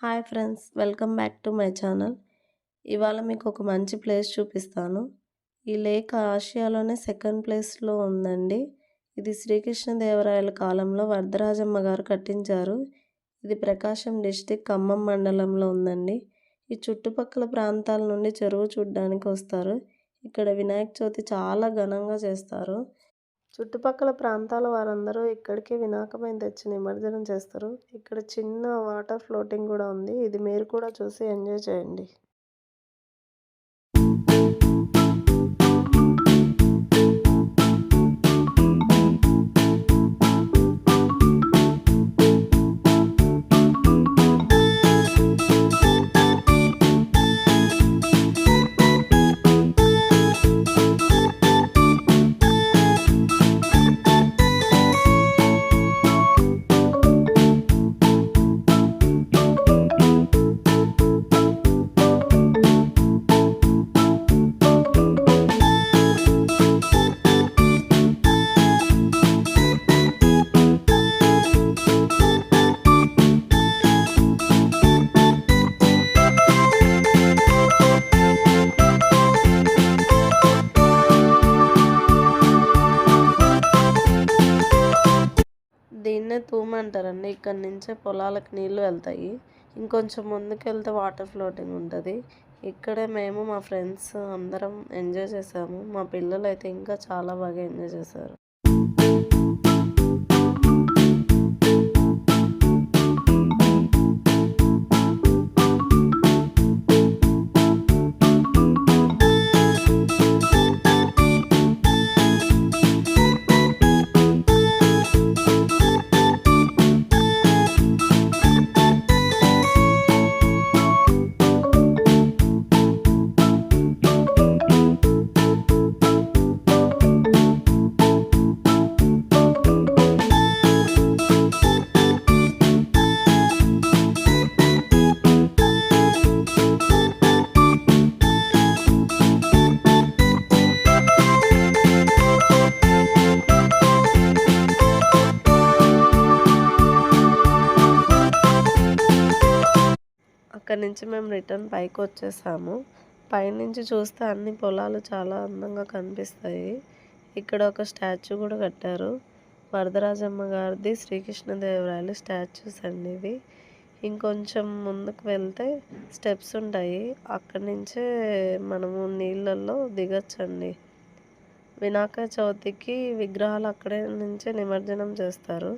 Hi friends, welcome back to my channel. ఇవాళ మీకు ఒక మంచి ప్లేస్ చూపిస్తాను. ఈ లేక్ ఆసియాలోనే సెకండ్ ప్లేస్లో ఉందండి. ఇది శ్రీకృష్ణదేవరాయల కాలంలో వరదరాజమ్మ గారు కట్టించారు. ఇది ప్రకాశం డిస్టిక్ ఖమ్మం మండలంలో ఉందండి. ఈ చుట్టుపక్కల ప్రాంతాల నుండి చెరువు చూడడానికి వస్తారు. ఇక్కడ వినాయక చవితి చాలా ఘనంగా చేస్తారు. చుట్టుపక్కల ప్రాంతాల వారందరూ ఇక్కడికి వినాయకమైన తెచ్చి నిమజ్జనం చేస్తారు. ఇక్కడ చిన్న వాటర్ ఫ్లోటింగ్ కూడా ఉంది. ఇది మీరు కూడా చూసి ఎంజాయ్ చేయండి. దీన్నే తూము అంటారండి. ఇక్కడ నుంచే పొలాలకు నీళ్ళు వెళ్తాయి. ఇంకొంచెం ముందుకు వెళ్తే వాటర్ ఫ్లోటింగ్ ఉంటుంది. ఇక్కడే మేము మా ఫ్రెండ్స్ అందరం ఎంజాయ్ చేసాము. మా పిల్లలు అయితే ఇంకా చాలా బాగా ఎంజాయ్ చేశారు. అక్కడి నుంచి మేము రిటర్న్ పైకి వచ్చేసాము. పైనుంచి చూస్తే అన్ని పొలాలు చాలా అందంగా కనిపిస్తాయి. ఇక్కడ ఒక స్టాచ్యూ కూడా కట్టారు. వరదరాజమ్మ గారిది, శ్రీకృష్ణదేవరాయలు స్టాచ్యూస్ అండి ఇవి. ఇంకొంచెం ముందుకు వెళ్తే స్టెప్స్ ఉంటాయి. అక్కడి నుంచే మనము నీళ్ళల్లో దిగచ్చండి. వినాయక చవితికి విగ్రహాలు అక్కడే నుంచే నిమజ్జనం చేస్తారు.